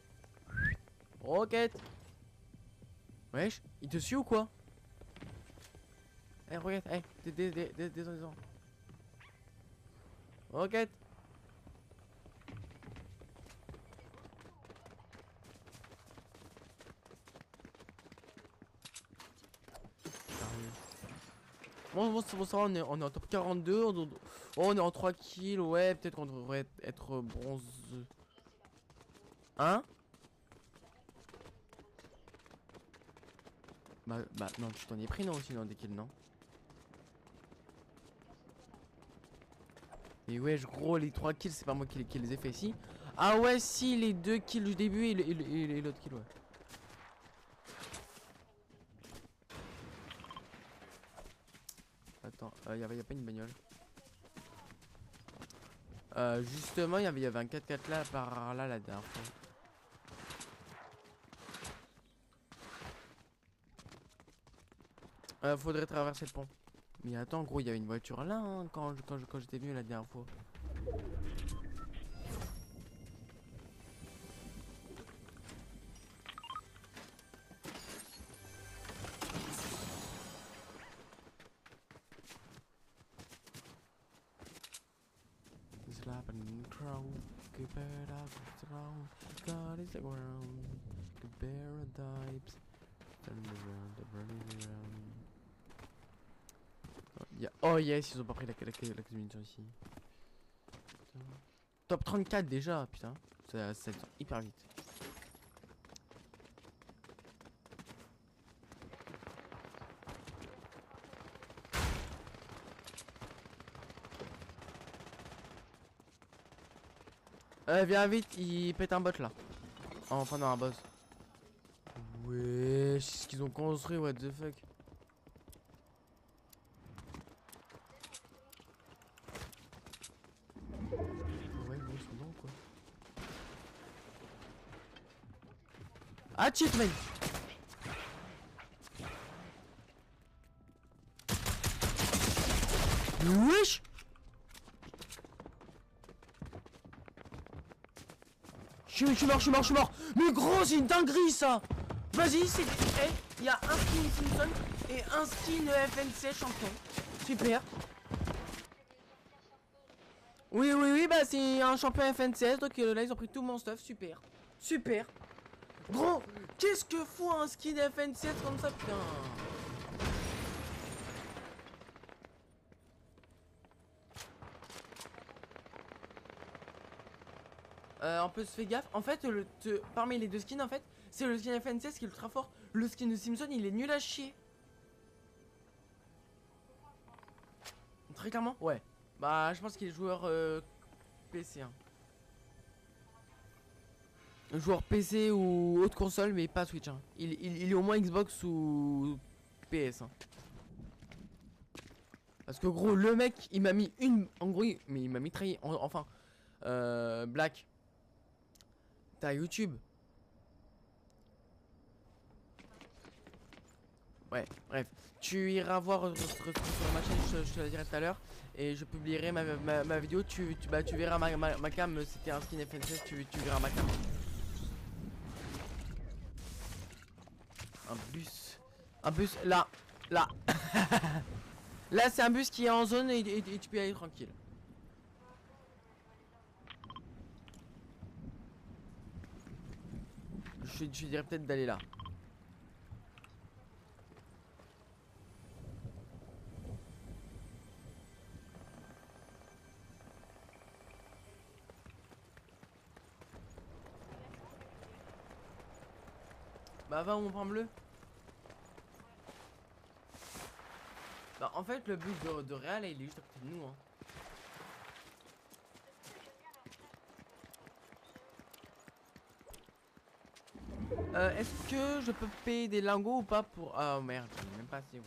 Wesh, il te suit ou quoi? Eh, roquette, désolé. Roquette. Bon, ça va, on est en top 42. On est en 3 kills. Ouais, peut-être qu'on devrait être bronze. Hein? Bah non, tu t'en es pris non aussi non des kills non? Et ouais gros les 3 kills c'est pas moi qui les ai fait si. Ah ouais si les 2 kills du début et l'autre kill ouais. Attends, y a pas une bagnole. Justement, il y avait un 4x4 là par là la dernière fois. Faudrait traverser le pont. Mais attends, gros, il y avait une voiture là hein, quand j'étais venu la dernière fois. Oh yes, ils ont pas pris la munition ici. Top 34 déjà, putain. Ça sort hyper vite. Viens vite, il pète un bot là. Enfin non, un boss. Ouais, c'est ce qu'ils ont construit, what the fuck. Ouais, ils sont bons quoi. Ah, cheat, mec. Wesh. Je suis mort. Mais gros, c'est une dinguerie ça. Vas-y, c'est... Il y a un skin Simpson et un skin FNC champion. Super. Oui, bah c'est un champion FNCS, donc là ils ont pris tout mon stuff, super. Gros, qu'est-ce que fout un skin FNCS comme ça, putain. On peut se faire gaffe. En fait, parmi les deux skins, en fait, c'est le skin FNCS qui est ultra fort. Le skin de Simpson, il est nul à chier. Très clairement, ouais. Bah, je pense qu'il est joueur PC. Hein. Joueur PC ou autre console, mais pas Switch. Hein. Il est au moins Xbox ou PS. Hein. Parce que gros, le mec, il m'a mis une... En gros, mais il m'a mitraillé. Enfin, Black. T'as YouTube. Ouais, bref. Tu iras voir sur ma chaîne, je te la dirai tout à l'heure. Et je publierai ma vidéo. Tu verras ma cam. C'était un skin FNCS, tu verras ma cam. Un bus, là. Là, c'est un bus qui est en zone et tu peux y aller tranquille. Je dirais peut-être d'aller là. Bah va mon point bleu. Bah en fait le bus de Real il est juste à côté de nous hein. Est-ce que je peux payer des lingots ou pas pour... Ah merde, je sais même pas si vous...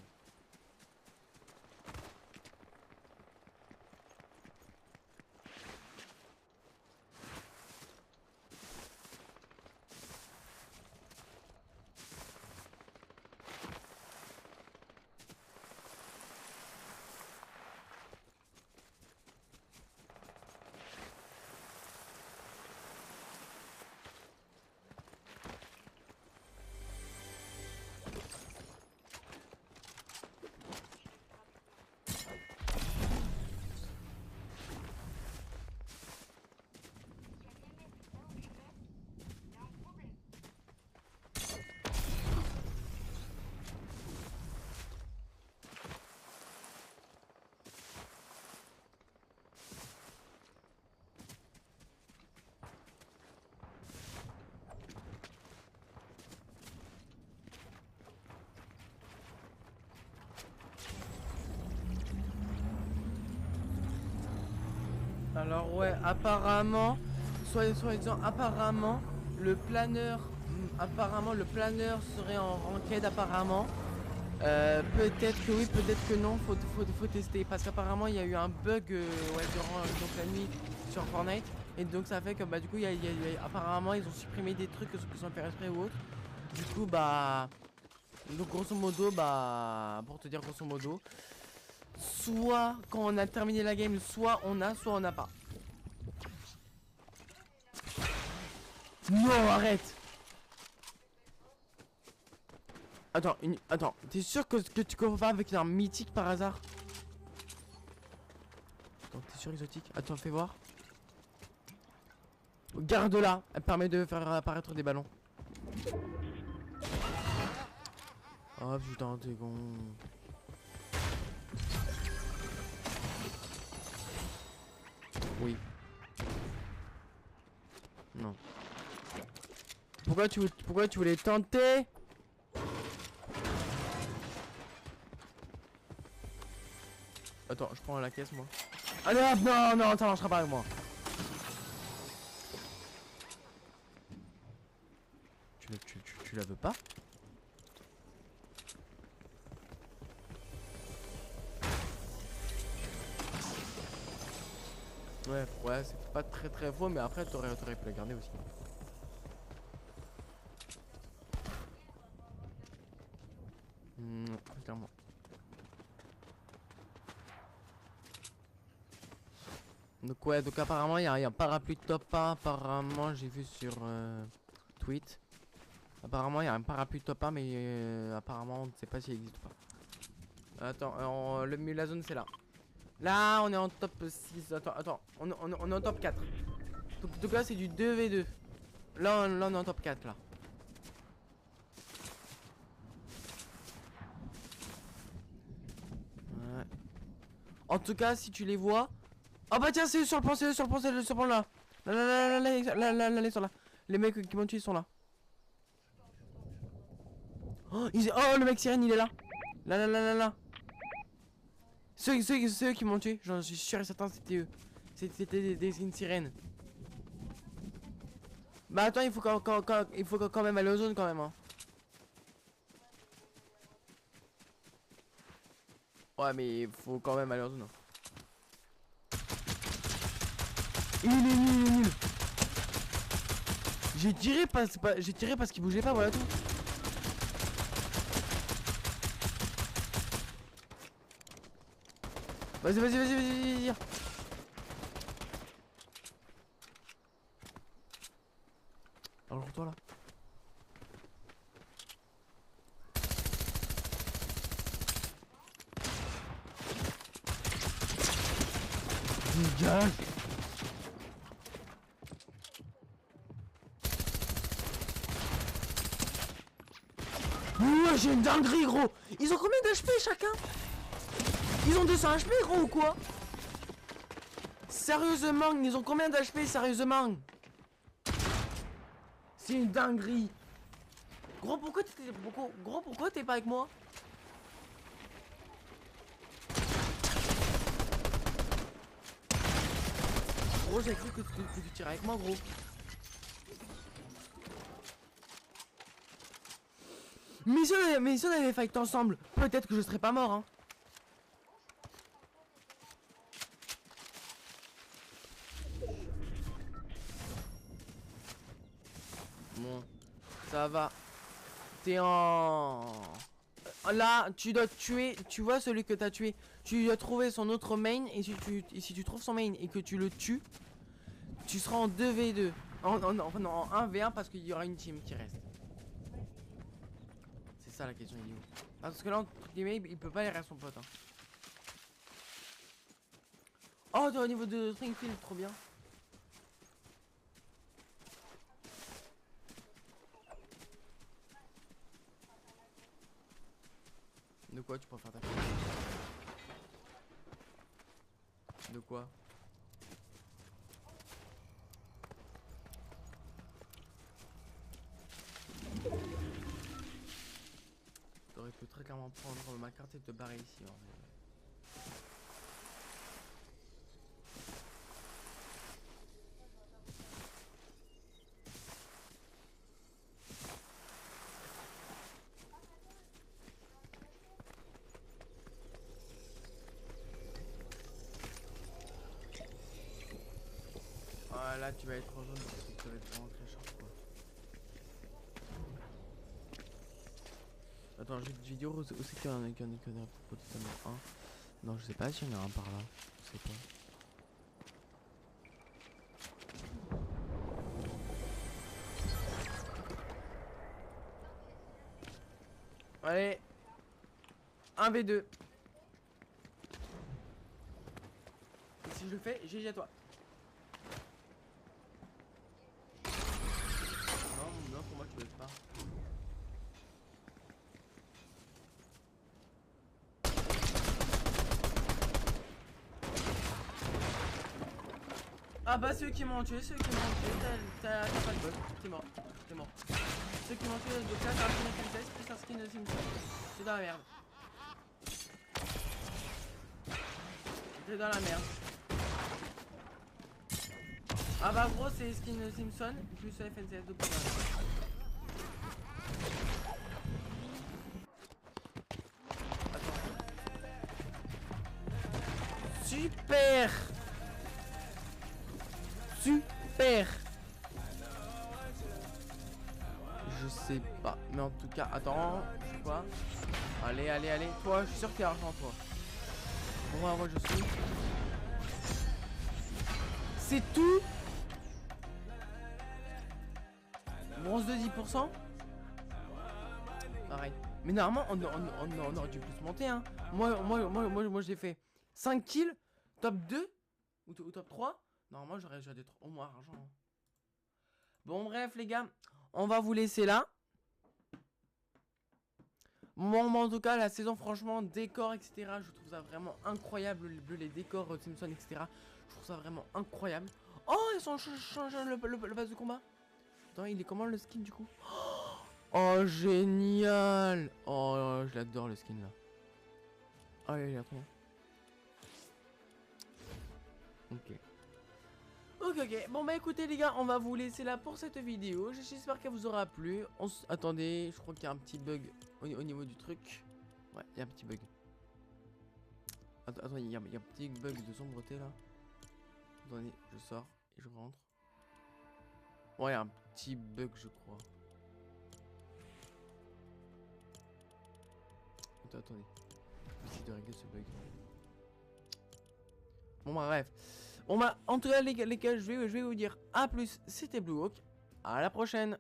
Alors ouais, apparemment, soi-disant, apparemment, le planeur serait en ranked apparemment. Peut-être que oui, peut-être que non, faut tester. Parce qu'apparemment il y a eu un bug ouais, durant donc, la nuit sur Fortnite. Et donc ça fait que bah du coup apparemment ils ont supprimé des trucs qui sont fait exprès ou autre. Du coup bah donc grosso modo bah pour te dire grosso modo, soit quand on a terminé la game, soit on a, soit on n'a pas. Non, arrête. Attends, t'es sûr que tu cours pas avec une arme mythique par hasard? Attends, t'es sûr exotique? Attends, fais voir. Garde-la, elle permet de faire apparaître des ballons. Oh putain, t'es con. Oui. Non. Pourquoi tu voulais tenter? Attends, je prends la caisse moi. Allez hop, non, ça marchera pas avec moi. Tu la veux pas? Ouais, c'est pas très faux, mais après t'aurais pu la garder aussi. Clairement. Donc ouais, donc apparemment il y a un parapluie top 1, apparemment j'ai vu sur tweet. Apparemment il y a un parapluie top 1 mais apparemment on ne sait pas s'il existe ou pas. Attends, la zone c'est là. Là on est en top 6, attends, on est en top 4. Donc là c'est du 2v2. Là on est en top 4 là. Ouais. En tout cas si tu les vois. Oh bah tiens c'est sur le pont, c'est sur le pont là. Là, ils sont là. Les mecs qui m'ont tué sont là. Oh, le mec sirène il est là. Là. Ceux qui m'ont tué, j'en suis sûr et certain c'était eux. C'était une sirène. Bah attends, il faut quand même aller aux zones quand même hein. Ouais mais il faut quand même aller aux zones. Il est nul. J'ai tiré parce qu'il bougeait pas, voilà tout. Vas-y. Alors toi là. Dégage. Ouais, j'ai une dinguerie gros. Ils ont combien d'HP chacun? Ils ont 200 HP gros ou quoi? Sérieusement, ils ont combien d'HP sérieusement? C'est une dinguerie. Gros pourquoi t'es pas avec moi? Gros j'ai cru que tu tirais avec moi gros. Mais si on avait fight ensemble, peut-être que je serais pas mort hein. Bon, ça va. T'es en... Là, tu dois tuer, tu vois celui que t'as tué. Tu dois trouver son autre main et si tu trouves son main et que tu le tues, tu seras en 2v2. En 1v1 parce qu'il y aura une team qui reste. C'est ça la question, il est où? Parce que là, entre guillemets, il peut pas aller à son pote. Hein. Oh, t'es au niveau de Springfield, trop bien. De quoi tu préfères ta fille? De quoi? T'aurais pu très clairement prendre ma carte et te barrer ici. Hein. là tu vas être en jaune parce que ça va être vraiment très short quoi. Attends, j'ai une vidéo où c'est qu'il y en a potentiellement un. Non, je sais pas s'il y en a un par là. Je sais pas. Allez, 1v2. Et si je le fais, GG à toi. Non, pour moi tu veux pas. Ah bah ceux qui m'ont tué, t'as pas de bug, t'es mort, t'es mort. Ceux qui m'ont tué, donc là t'as un skin de FNCS plus un skin de Simpson. C'est dans la merde. T'es dans la merde. Ah bah gros c'est skin de Simpson plus FNCS de programme. Super. Super. Je sais pas, mais en tout cas, attends, je sais pas. Allez, allez, allez, toi, je suis sûr qu'il y a argent, toi. Bon, moi, je suis. C'est tout. Bronze de 10%. Pareil. Mais normalement, on aurait dû plus monter, hein. Moi j'ai fait 5 kills, top 2 ou top 3. Normalement, j'aurais dû être au moins argent. Hein. Bon, bref, les gars, on va vous laisser là. Moi, en tout cas, la saison, franchement, décor, etc. Je trouve ça vraiment incroyable. Les bleus, les décors, Simpson, etc. Je trouve ça vraiment incroyable. Oh, ils sont changé le base de combat. Attends, il est comment le skin du coup? Oh, génial. Oh, je l'adore le skin là. Oh, il est trop bien. Ok. Ok. Bon, bah écoutez, les gars, on va vous laisser là pour cette vidéo. J'espère qu'elle vous aura plu. Attendez, je crois qu'il y a un petit bug au niveau du truc. Ouais, il y a un petit bug. Attends, il y a un petit bug de sombreté là. Attendez, je sors et je rentre. Ouais, il y a un petit bug, je crois. Attendez. Je vais essayer de régler ce bug. Bon, bah, bref. Bon, bah, en tout cas, les gars, je vais vous dire à plus. C'était Blue Hawk. À la prochaine.